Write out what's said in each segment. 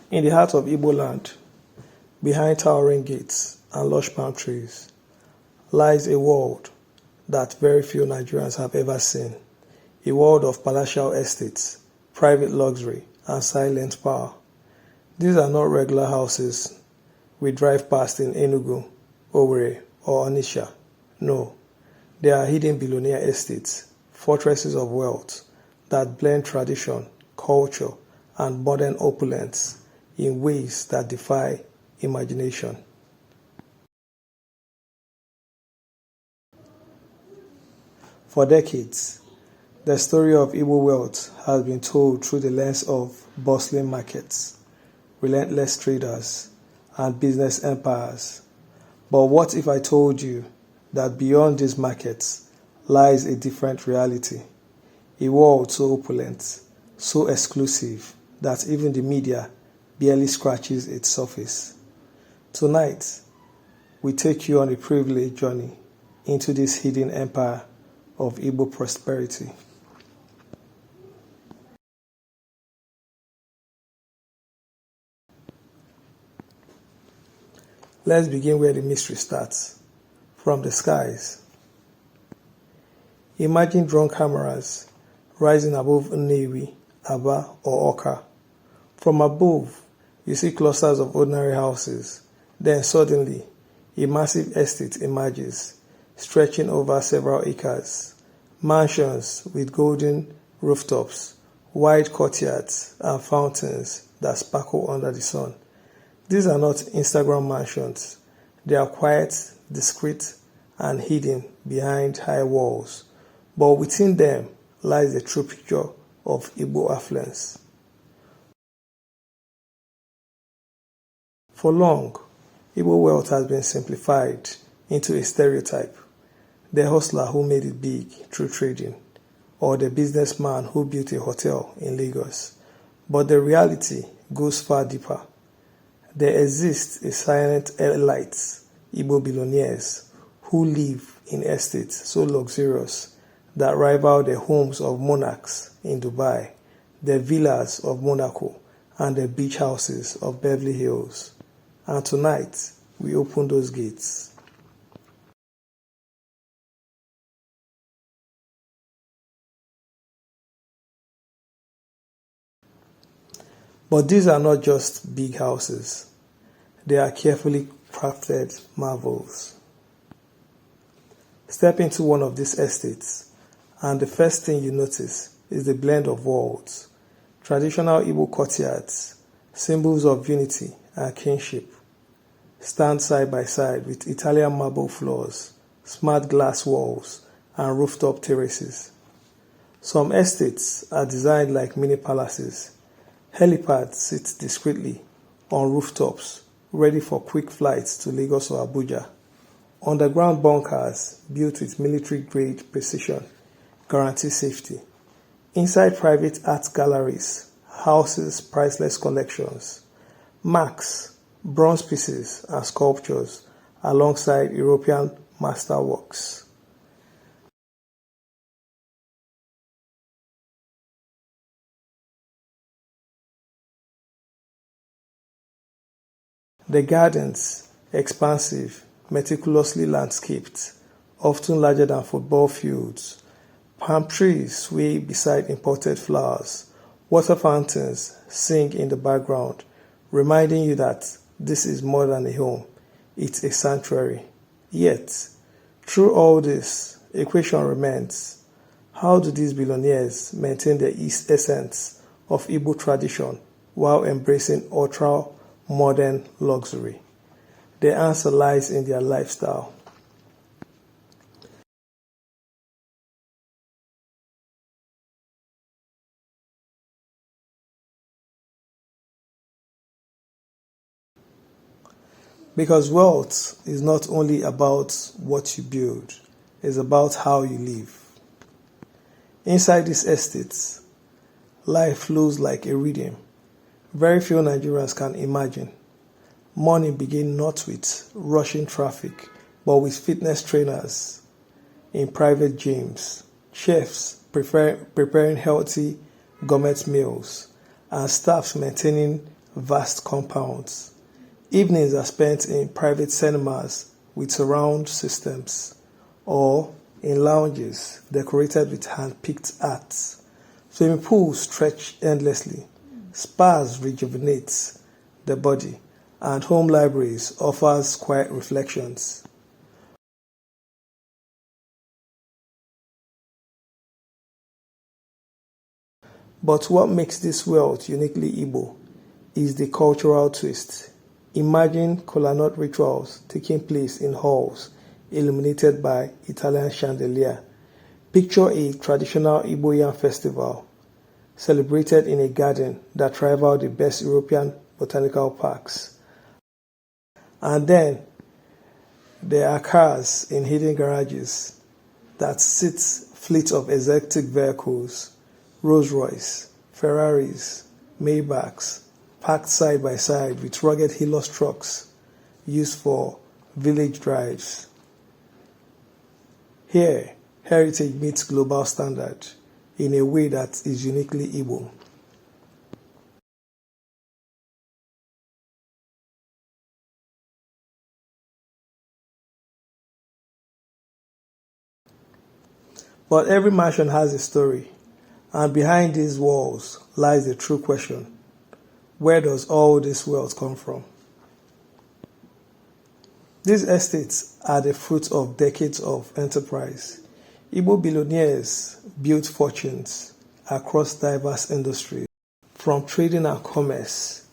In the heart of Igboland, behind towering gates and lush palm trees, lies a world that very few Nigerians have ever seen. A world of palatial estates, private luxury, and silent power. These are not regular houses we drive past in Enugu, Owerri, or Onitsha. No, they are hidden billionaire estates, fortresses of wealth that blend tradition, culture, and modern opulence in ways that defy imagination. For decades, the story of Igbo wealth has been told through the lens of bustling markets, relentless traders, and business empires. But what if I told you that beyond these markets lies a different reality? A world so opulent, so exclusive, that even the media barely scratches its surface. Tonight, we take you on a privileged journey into this hidden empire of Igbo prosperity. Let's begin where the mystery starts, from the skies. Imagine drone cameras rising above Nnewi, Aba, or Oka. From above, you see clusters of ordinary houses. Then suddenly, a massive estate emerges, stretching over several acres. Mansions with golden rooftops, wide courtyards, and fountains that sparkle under the sun. These are not Instagram mansions. They are quiet, discreet, and hidden behind high walls. But within them lies the true picture of Igbo affluence. For long, Igbo wealth has been simplified into a stereotype. The hustler who made it big through trading, or the businessman who built a hotel in Lagos. But the reality goes far deeper. There exists a silent elite, Igbo billionaires, who live in estates so luxurious that rival the homes of monarchs in Dubai, the villas of Monaco, and the beach houses of Beverly Hills. And tonight, we open those gates. But these are not just big houses. They are carefully crafted marvels. Step into one of these estates, and the first thing you notice is the blend of worlds. Traditional Igbo courtyards, symbols of unity and kinship, stand side by side with Italian marble floors, smart glass walls, and rooftop terraces. Some estates are designed like mini palaces. Helipads sit discreetly on rooftops, ready for quick flights to Lagos or Abuja. Underground bunkers built with military-grade precision guarantee safety. Inside private art galleries, houses priceless collections, marks, bronze pieces, and sculptures alongside European masterworks. The gardens, expansive, meticulously landscaped, often larger than football fields. Palm trees sway beside imported flowers. Water fountains sing in the background, reminding you that this is more than a home, it's a sanctuary. Yet, through all this, a question remains: how do these billionaires maintain the essence of Igbo tradition while embracing ultra-modern luxury? The answer lies in their lifestyle. Because wealth is not only about what you build, it's about how you live. Inside these estates, life flows like a rhythm very few Nigerians can imagine. Morning begins not with rushing traffic, but with fitness trainers in private gyms, chefs preparing healthy gourmet meals, and staffs maintaining vast compounds. Evenings are spent in private cinemas with surround systems or in lounges decorated with hand-picked arts. Swimming pools stretch endlessly, spas rejuvenate the body, and home libraries offers quiet reflections. But what makes this world uniquely Igbo is the cultural twist. Imagine kolanut rituals taking place in halls illuminated by Italian chandelier. Picture a traditional Igbo yam festival celebrated in a garden that rivaled the best European botanical parks. And then there are cars in hidden garages that sit fleets of exotic vehicles, Rolls-Royce, Ferraris, Maybachs, packed side by side with rugged Hilux trucks used for village drives. Here, heritage meets global standard in a way that is uniquely Igbo. But every mansion has a story, and behind these walls lies the true question: where does all this wealth come from? These estates are the fruit of decades of enterprise. Igbo billionaires built fortunes across diverse industries, from trading and commerce,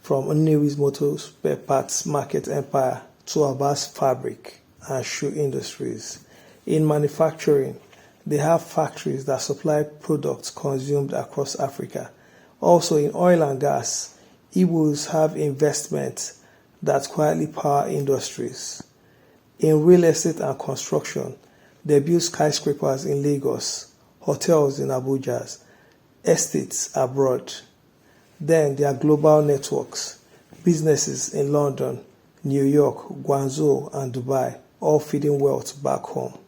from Nnewi's motor spare parts market empire to Abbas fabric and shoe industries. In manufacturing, they have factories that supply products consumed across Africa. Also in oil and gas, Igbos have investments that quietly power industries. In real estate and construction, they build skyscrapers in Lagos, hotels in Abuja, estates abroad. Then there are global networks, businesses in London, New York, Guangzhou, and Dubai, all feeding wealth back home.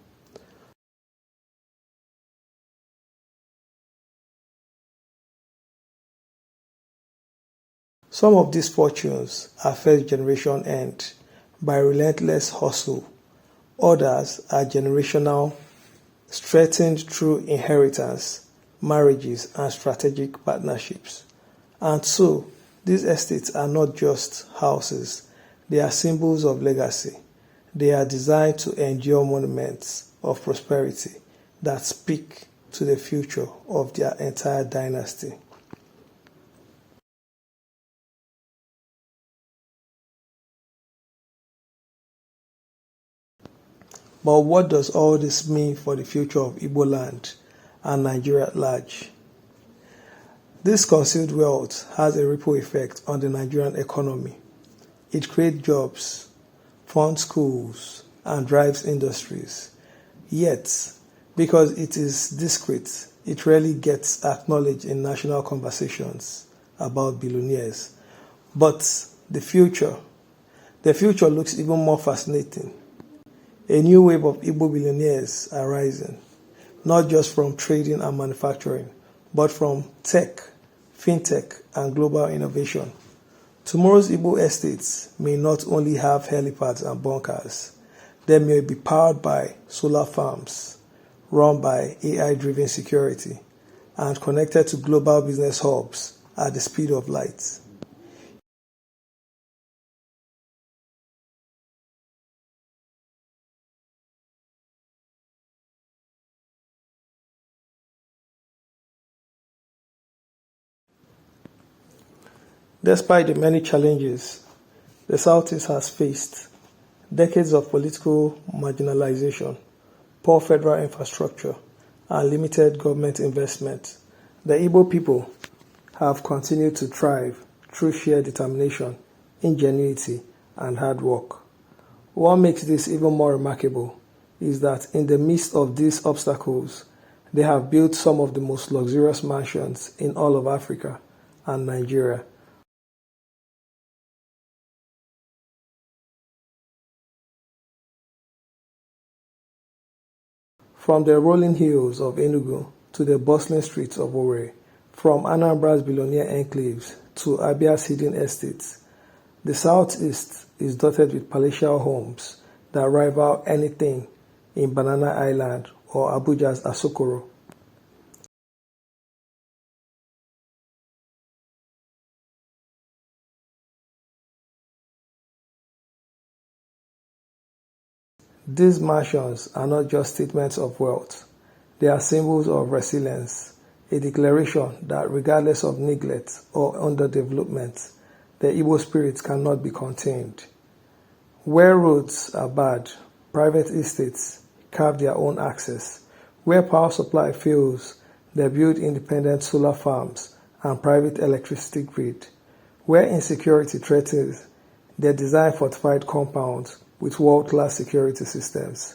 Some of these fortunes are first generation earned by relentless hustle. Others are generational, strengthened through inheritance, marriages, and strategic partnerships. And so, these estates are not just houses, they are symbols of legacy. They are designed to endure monuments of prosperity that speak to the future of their entire dynasty. But what does all this mean for the future of Igboland and Nigeria at large? This concealed wealth has a ripple effect on the Nigerian economy. It creates jobs, funds schools, and drives industries. Yet, because it is discreet, it rarely gets acknowledged in national conversations about billionaires. But the future, the future looks even more fascinating. A new wave of Igbo billionaires are rising, not just from trading and manufacturing, but from tech, fintech, and global innovation. Tomorrow's Igbo estates may not only have helipads and bunkers, they may be powered by solar farms, run by AI-driven security, and connected to global business hubs at the speed of light. Despite the many challenges the Southeast has faced, decades of political marginalization, poor federal infrastructure, and limited government investment, the Igbo people have continued to thrive through sheer determination, ingenuity, and hard work. What makes this even more remarkable is that in the midst of these obstacles, they have built some of the most luxurious mansions in all of Africa and Nigeria. From the rolling hills of Enugu to the bustling streets of Owerri, From Anambra's billionaire enclaves to Abia's hidden estates, the southeast is dotted with palatial homes that rival anything in Banana Island or Abuja's Asokoro. These mansions are not just statements of wealth, they are symbols of resilience, a declaration that regardless of neglect or underdevelopment, the Igbo spirit cannot be contained. Where roads are bad, private estates carve their own access. Where power supply fails, they build independent solar farms and private electricity grid. Where insecurity threatens, they design fortified compounds with world-class security systems.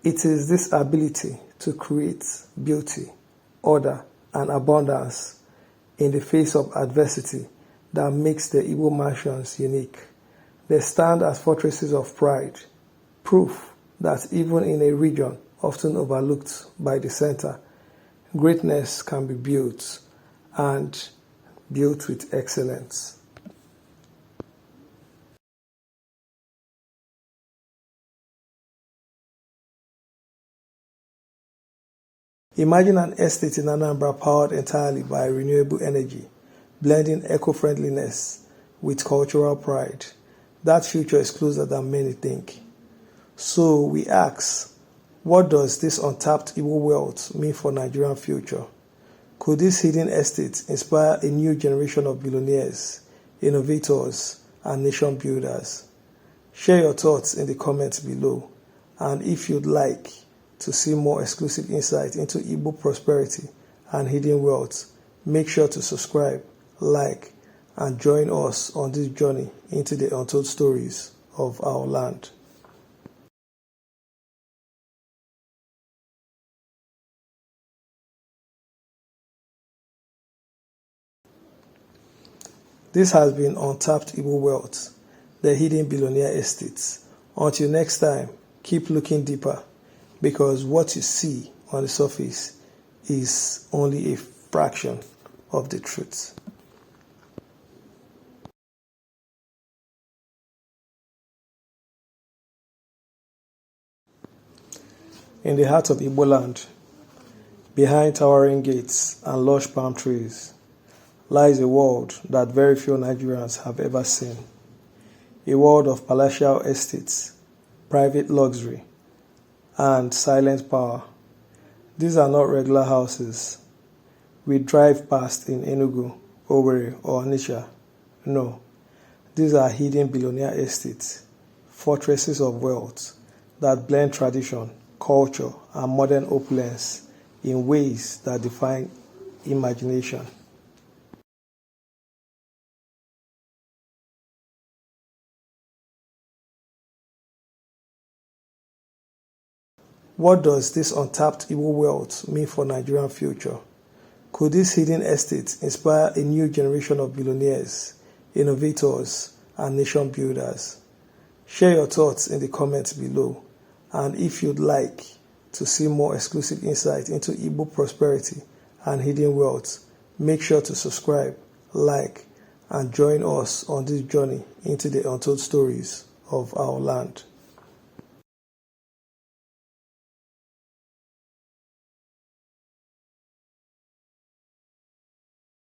It is this ability to create beauty, order, and abundance in the face of adversity that makes the Igbo mansions unique. They stand as fortresses of pride, proof that even in a region often overlooked by the center, greatness can be built, and built with excellence. Imagine an estate in Anambra powered entirely by renewable energy, blending eco-friendliness with cultural pride. That future is closer than many think. So we ask, what does this untapped Igbo wealth mean for Nigerian future? Could this hidden estate inspire a new generation of billionaires, innovators, and nation builders? Share your thoughts in the comments below. And if you'd like to see more exclusive insight into Igbo prosperity and hidden wealth, make sure to subscribe, like, and join us on this journey into the untold stories of our land. This has been Untapped Igbo Wealth, the hidden billionaire estates. Until next time, keep looking deeper, because what you see on the surface is only a fraction of the truth. In the heart of Igboland, behind towering gates and lush palm trees, lies a world that very few Nigerians have ever seen. A world of palatial estates, private luxury, and silent power. These are not regular houses we drive past in Enugu, Owerri, or Onitsha. No, these are hidden billionaire estates, fortresses of wealth that blend tradition, culture, and modern opulence in ways that defy imagination. What does this untapped Igbo wealth mean for Nigerian future? Could this hidden estate inspire a new generation of billionaires, innovators, and nation builders? Share your thoughts in the comments below. And if you'd like to see more exclusive insight into Igbo prosperity and hidden wealth, make sure to subscribe, like, and join us on this journey into the untold stories of our land.